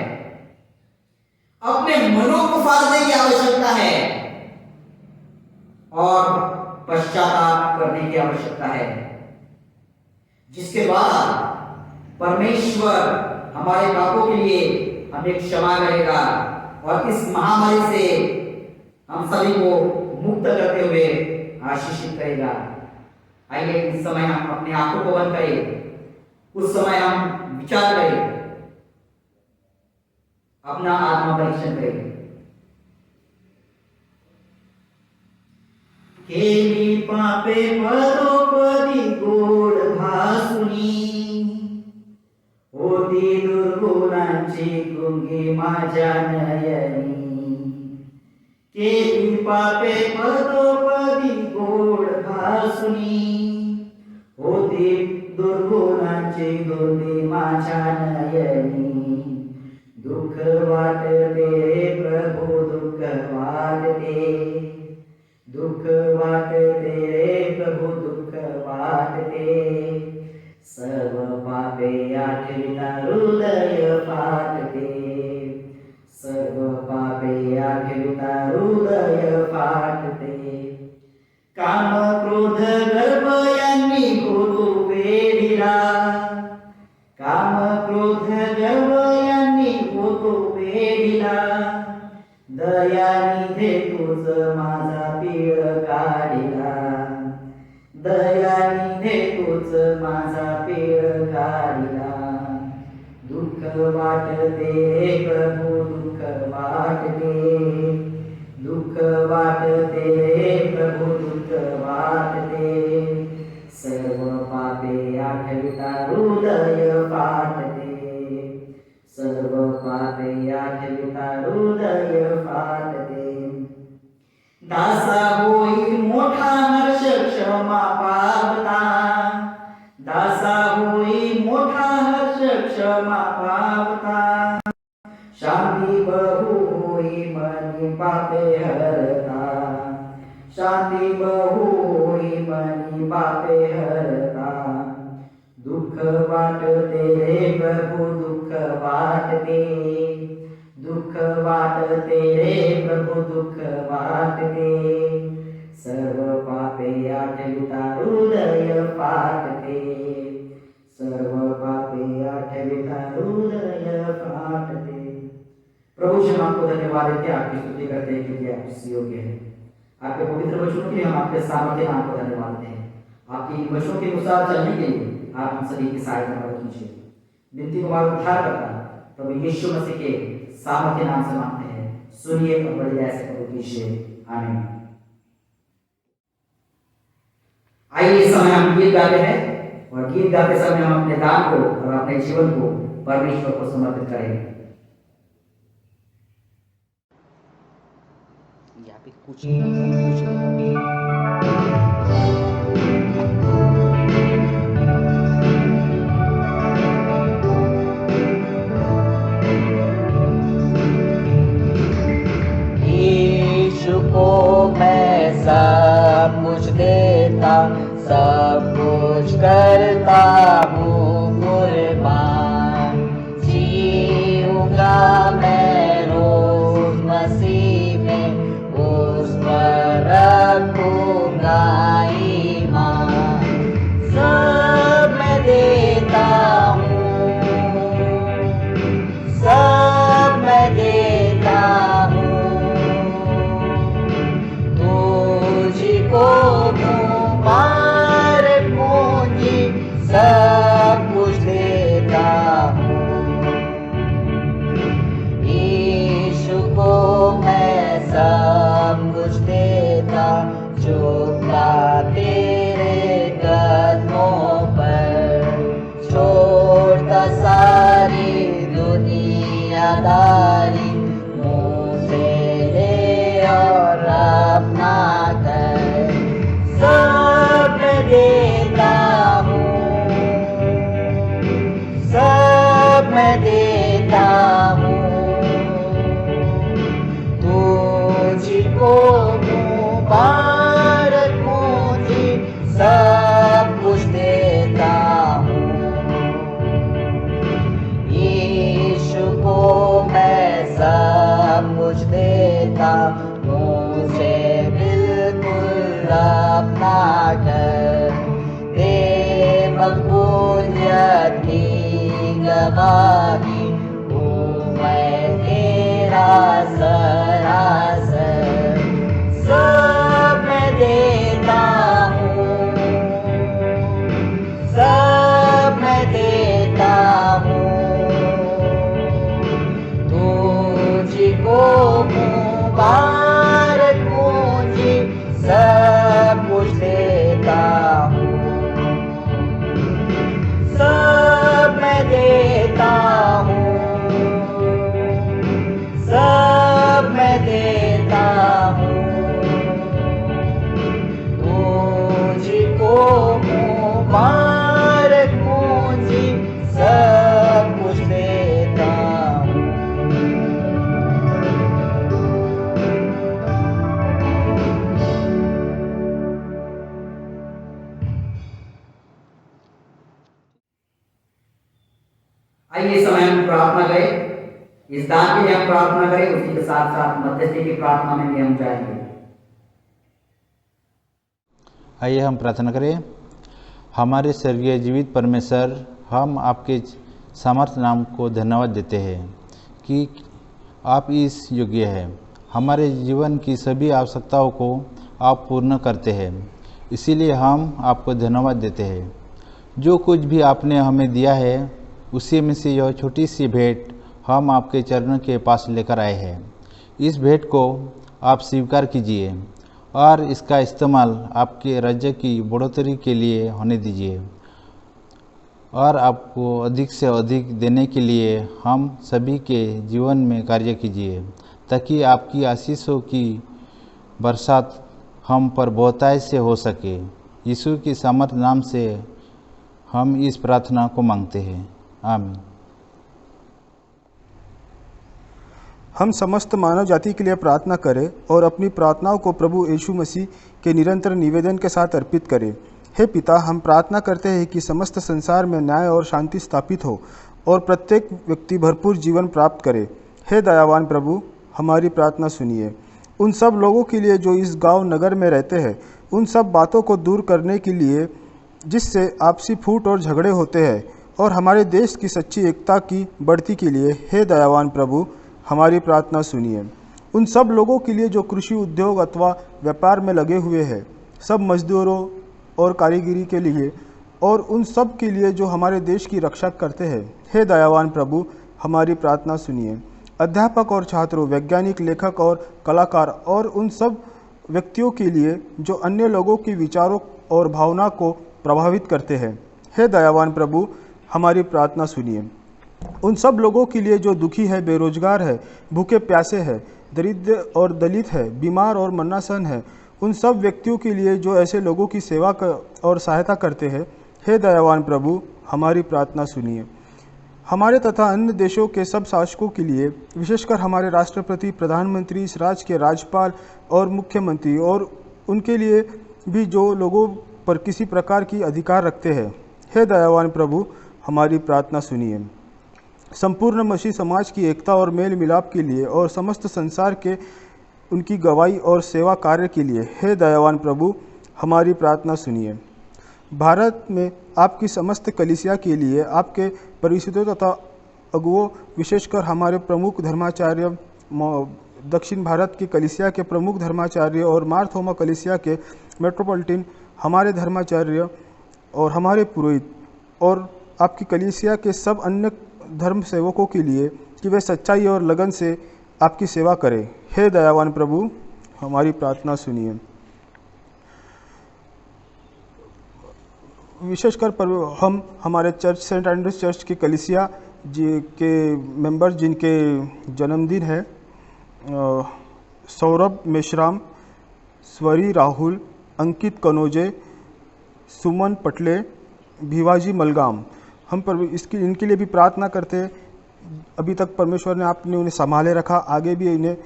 अपने मनों को फाड़ने की आवश्यकता है और पश्चाताप करने की आवश्यकता है, जिसके द्वारा परमेश्वर हमारे पापों के लिए हमें क्षमा करेगा और इस महामारी से हम सभी को मुक्त करते हुए आशीषित करेगा। आइए इस समय हम अपने आंखों को बंद करें, कुछ समय हम विचार करें, अपना आत्मा परीक्षण करें। केली पापे पदोपदी गोड भासुनी, होती दुर्गुणांची गुंगी माझ्या नयनी। केली पापे पदोपदी गोड भासुनी, होती दुर्गुणांची गुंगी माझ्या नयनी। दुःख वाटते प्रभु दुःख वाटते, दुःख वाटते प्रभु दुःख वाटते। सर्व पापे आठविता हृदय फाटते, सर्व पापे आठविता हृदय फाटते। काम क्रोध गर्भ यांनी गुरु वेढिला, काम क्रोध गर्भ यांनी गुरु वेढिला। दयानिधे तुझ माझा पीळ काढिला, दयानिधे तुझ माझा पीळ काढिला। दुःख वाटते प्रभु दुःख वाटते, दुःख वाटते प्रभु दुःख वाटते। सर्व पापे आठविता हृदय फाटते, सर्व पापे आठविता हृदय फाटते। दासा होई मोठा हर्ष क्षमा पावता, दासा होई मोठा हर्ष क्षमा पावता। शांती बहु होई मनी पापे हरता, शांती बहु होई मनी पापे हरता। दुःख वाटते प्रभु दुःख वाटते, दुःख वाटते प्रभु दुःख वाटते। सर्व पापे आठविता हृदय फाटते, सर्व पापे आठविता बेटा हृदय फाटते। प्रभु जी हम आपको धन्यवाद देते हैं, आपकी स्तुति करते हैं क्योंकि आप इस योग्य हैं। आपके पवित्र वचनों के लिए हम आपके सामर्थ्य नाम को धन्यवाद देते हैं। आपकी वचनों के अनुसार चलने के लिए आप हम सभी की सहायता मदद कीजिए। विनती को उद्धार करता प्रभु यीशु मसीह के सामर्थ्य नाम से मांगते हैं, सुनिए और बड़ी दया से कबूल कीजिए, आमीन। आइए इस समय हम गीत गाते हैं और गीत गाते समय हम अपने दान को और अपने जीवन को परमेश्वर को समर्पित करें। यहाँ पे कुछ यीशु को मैं सब कुछ देता, सब कुछ करता हूँ कुर्बान। जीऊंगा मैं रोज मसीह में, उस पर रखूंगा ईमान। सब मैं देता हूँ, सब मैं देता हूँ, तुझको मुबार पूंजी सब कुछ देता हूँ। यीशु को मैं सब कुछ देता, झुकता तेरे कदमों पर, छोड़ता सारी दुनियादारी, मुझे ले और अपना कर। सब मैं देता हूँ, सब मैं देता हूँ, तुझको मुबारक मुझे सब कुछ देता हूँ। यीशु को मैं सब कुछ देता, मुझे बिल्कुल अपना कर। दे मकबूलियत की गवाही हूँ मैं तेरा सरासर। सब मैं देता हूँ, सब मैं देता हूँ, तुझको मुबारक मुझे सब कुछ देता हूँ। सब मैं देता हूँ, सब मैं देता हूँ, तुझको मुबारक मुझे सब कुछ देता हूँ। आइए इस समय हम प्रार्थना करें। इस दान के लिए हम प्रार्थना करें, उसी के साथ साथ मध्यस्थी की प्रार्थना में भी हम जाएंगे। आइए हम प्रार्थना करें। हमारे स्वर्गीय जीवित परमेश्वर, हम आपके सामर्थ्य नाम को धन्यवाद देते हैं कि आप इस योग्य हैं। हमारे जीवन की सभी आवश्यकताओं को आप पूर्ण करते हैं, इसीलिए हम आपको धन्यवाद देते हैं। जो कुछ भी आपने हमें दिया है उसी में से यह छोटी सी भेंट हम आपके चरणों के पास लेकर आए हैं। इस भेंट को आप स्वीकार कीजिए और इसका इस्तेमाल आपके राज्य की बढ़ोतरी के लिए होने दीजिए और आपको अधिक से अधिक देने के लिए हम सभी के जीवन में कार्य कीजिए, ताकि आपकी आशीषों की बरसात हम पर बहुतायत से हो सके। यीशु की सामर्थ नाम से हम इस प्रार्थना को मांगते हैं, आमीन। हम समस्त मानव जाति के लिए प्रार्थना करें और अपनी प्रार्थनाओं को प्रभु यीशु मसीह के निरंतर निवेदन के साथ अर्पित करें। हे पिता, हम प्रार्थना करते हैं कि समस्त संसार में न्याय और शांति स्थापित हो और प्रत्येक व्यक्ति भरपूर जीवन प्राप्त करे। हे दयावान प्रभु, हमारी प्रार्थना सुनिए। उन सब लोगों के लिए जो इस गांव नगर में रहते हैं, उन सब बातों को दूर करने के लिए जिससे आपसी फूट और झगड़े होते हैं, और हमारे देश की सच्ची एकता की बढ़ती के लिए हे दयावान प्रभु हमारी प्रार्थना सुनिए। उन सब लोगों के लिए जो कृषि उद्योग अथवा व्यापार में लगे हुए हैं, सब मजदूरों और कारीगरी के लिए, और उन सब के लिए जो हमारे देश की रक्षा करते हैं, हे दयावान प्रभु हमारी प्रार्थना सुनिए। अध्यापक और छात्रों, वैज्ञानिक, लेखक और कलाकार और उन सब व्यक्तियों के लिए जो अन्य लोगों के विचारों और भावना को प्रभावित करते हैं, हे दयावान प्रभु हमारी प्रार्थना सुनिए। उन सब लोगों के लिए जो दुखी है, बेरोजगार है, भूखे प्यासे है, दरिद्र और दलित है, बीमार और मरनासन है, उन सब व्यक्तियों के लिए जो ऐसे लोगों की सेवा और सहायता करते हैं, हे दयावान प्रभु हमारी प्रार्थना सुनिए। हमारे तथा अन्य देशों के सब शासकों के लिए, विशेषकर हमारे राष्ट्रपति, प्रधानमंत्री, इस राज्य के राज्यपाल और मुख्यमंत्री, और उनके लिए भी जो लोगों पर किसी प्रकार की अधिकार रखते हैं, हे दयावान प्रभु हमारी प्रार्थना सुनिए। संपूर्ण मसीह समाज की एकता और मेल मिलाप के लिए और समस्त संसार के उनकी गवाही और सेवा कार्य के लिए, हे दयावान प्रभु हमारी प्रार्थना सुनिए। भारत में आपकी समस्त कलीसिया के लिए, आपके परिषदों तथा अगुओं, विशेषकर हमारे प्रमुख धर्माचार्य, दक्षिण भारत की कलीसिया के प्रमुख धर्माचार्य और मार थोमा कलीसिया के मेट्रोपॉलिटन, हमारे धर्माचार्य और हमारे पुरोहित, और आपकी कलीसिया के सब अन्य धर्म सेवकों के लिए कि वे सच्चाई और लगन से आपकी सेवा करें, हे दयावान प्रभु हमारी प्रार्थना सुनिए। विशेषकर हम हमारे चर्च, सेंट एंड्रूज चर्च की कलीसिया जी के मेंबर जिनके जन्मदिन है, सौरभ मेश्राम, स्वरी राहुल, अंकित कनोजे, सुमन पटले, भिवाजी मलगाम, हम इनके लिए भी प्रार्थना करते हैं। अभी तक परमेश्वर ने आपने उन्हें संभाले रखा, आगे भी इन्हें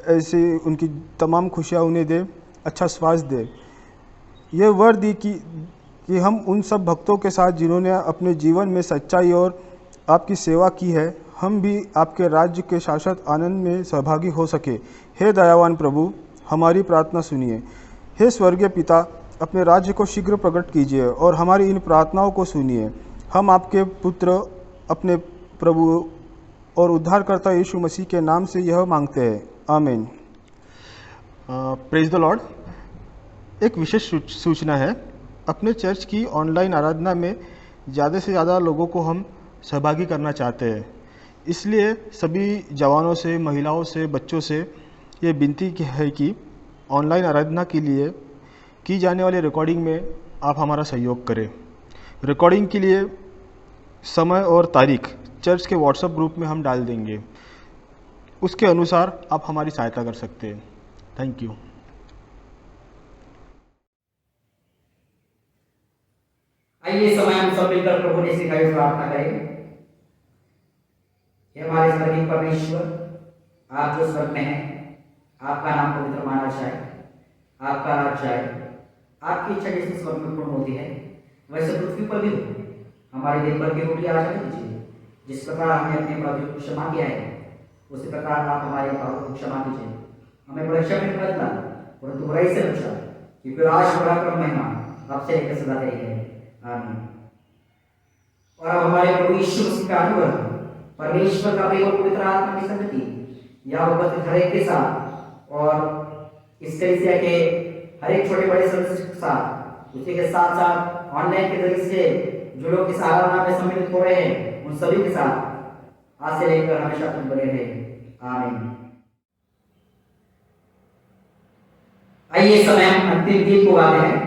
ऐसे उनकी तमाम खुशियाँ उन्हें दे, अच्छा स्वास्थ्य दे। यह वर दी कि हम उन सब भक्तों के साथ जिन्होंने अपने जीवन में सच्चाई और आपकी सेवा की है, हम भी आपके राज्य के शाश्वत आनंद में सहभागी हो सके। हे दयावान प्रभु हमारी प्रार्थना सुनिए। हे स्वर्गीय पिता, अपने राज्य को शीघ्र प्रकट कीजिए और हमारी इन प्रार्थनाओं को सुनिए। हम आपके पुत्र, अपने प्रभु और उद्धारकर्ता यीशु मसीह के नाम से यह मांगते हैं, आमीन। Praise the Lord. एक विशेष सूचना है, अपने चर्च की ऑनलाइन आराधना में ज़्यादा से ज़्यादा लोगों को हम सहभागी करना चाहते हैं। इसलिए सभी जवानों से, महिलाओं से, बच्चों से ये विनती है कि ऑनलाइन आराधना के लिए की जाने वाली रिकॉर्डिंग में आप हमारा सहयोग करें। रिकॉर्डिंग के लिए समय और तारीख चर्च के व्हाट्सएप ग्रुप में हम डाल देंगे, उसके अनुसार आप हमारी सहायता कर सकते हैं। Thank you. आइए समय हम सब मिलकर प्रभु ने सिखाई प्रार्थना करें। हे हमारे स्वर्गीय परमेश्वर, आप जो स्वर्ग में हैं, आपका नाम पवित्र माना जाए, आपका राज्य आए, आपकी इच्छा जैसे स्वर्ग में पूर्ण होती है वैसे पृथ्वी पर भी हो। हमारे दिन भर की रोटी आज हमें दीजिए। जिस प्रकार हमने अपने अपराधियों को क्षमा किया है, उसी प्रकार आप हमारे अपराधों को क्षमा कीजिए। हमें परीक्षा में मत डालना, परंतु बुराई से बचा, क्योंकि राज, पराक्रम, महिमा आपसे लेकर सदा रही है, आमीन। और अब हमारे प्रभु यीशु मसीह का अनुग्रह, परमेश्वर का प्रेम और पवित्र आत्मा की संगति यहाँ उपस्थित हर एक के साथ और इस कलीसिया के हर एक छोटे बड़े सदस्य के साथ, उसी के साथ साथ ऑनलाइन के जरिए से जो लोग इस आराधना में सम्मिलित हो रहे हैं, उन सभी के साथ आज से लेकर हमेशा तक बने रहे, आमीन। आइए समय हम अंतिम गीत को गाते हैं।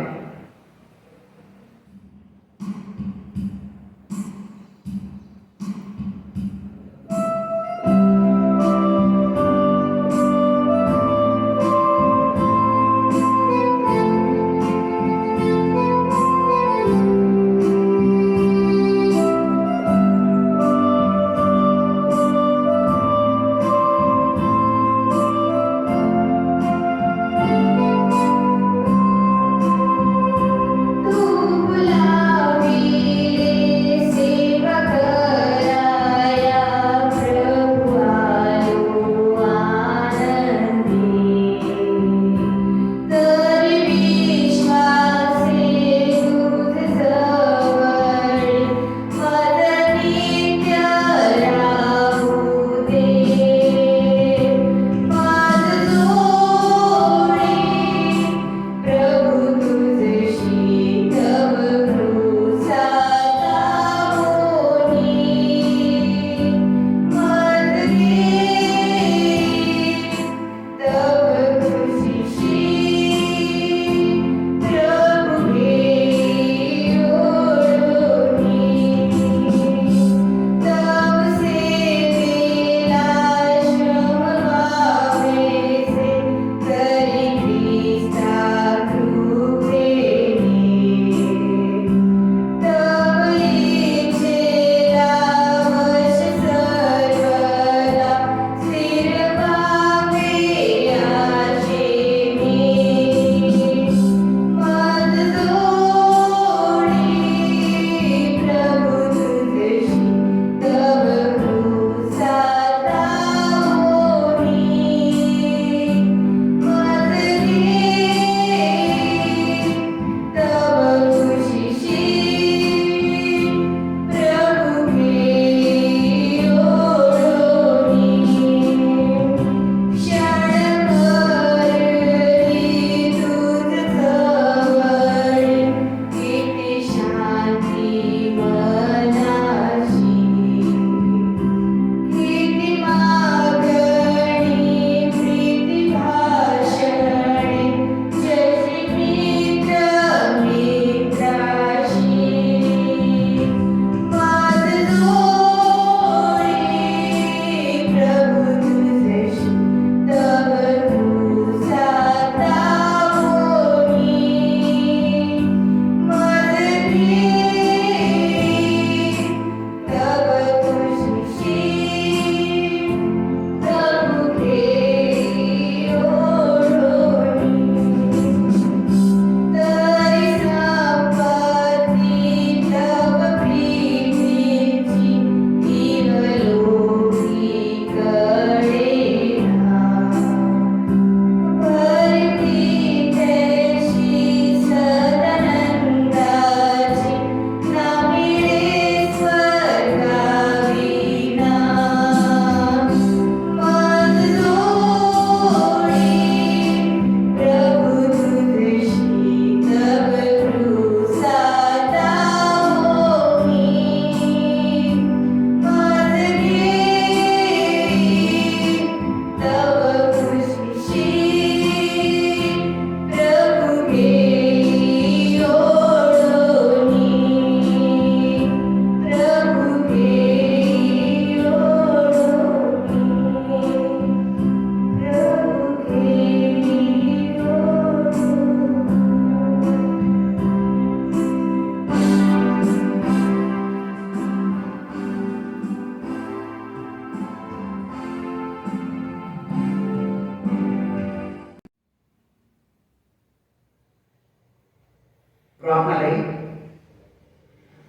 प्रार्थना करें।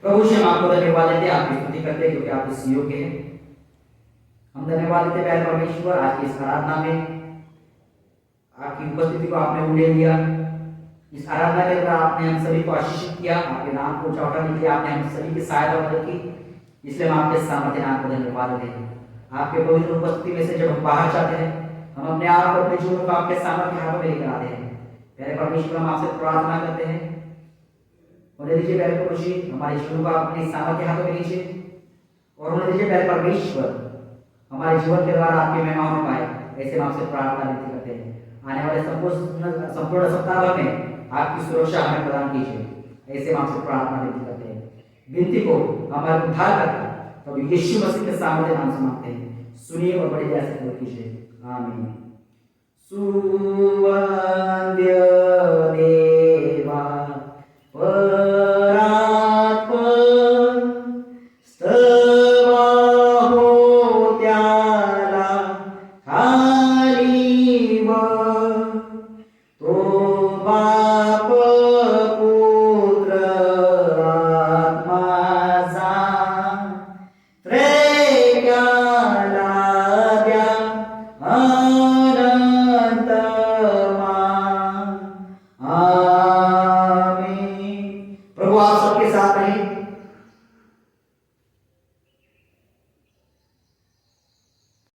प्रभु से हम आपको धन्यवाद देते हैं, आपकी स्तुति करते हैं क्योंकि आप इस योग्य हैं। हम धन्यवाद देते हैं परमेश्वर, आज की इस आराधना में आपकी उपस्थिति को आपने उल्लेख लिया। इस आराधना के द्वारा आपने हम सभी को आशीषित किया, आपके नाम को ऊंचा उठाने के लिए आपने हम सभी की सहायता मदद की, इसलिए हम आपके सामर्थ्य नाम को धन्यवाद देते हैं। आपके पवित्र उपस्थिति में से जब हम बाहर जाते हैं, हम अपने आप को अपने जीवन को आपके सामर्थ्य हाथों में लेकर आते हैं। प्यारे परमेश्वर, हम आपसे प्रार्थना करते हैं, होने दीजिए प्यारे प्रभु जी, हमारे जीवन को अपने सामर्थ्य हाथों में लीजिए और होने दीजिए प्यारे परमेश्वर, हमारे जीवन के द्वारा आपकी महिमा होने पाए, ऐसे हम आपसे प्रार्थना विनती करते हैं। आने वाले संपूर्ण सप्ताह भर में आपकी सुरक्षा हमें प्रदान कीजिए, ऐसे हम आपसे प्रार्थना विनती करते हैं। विनती को हमारे उद्धार करता प्रभु यीशु मसीह के सामर्थ्य नाम से मांगते हैं, सुनिए और बड़ी दया से कीजिए, आमीन। सुवंद्य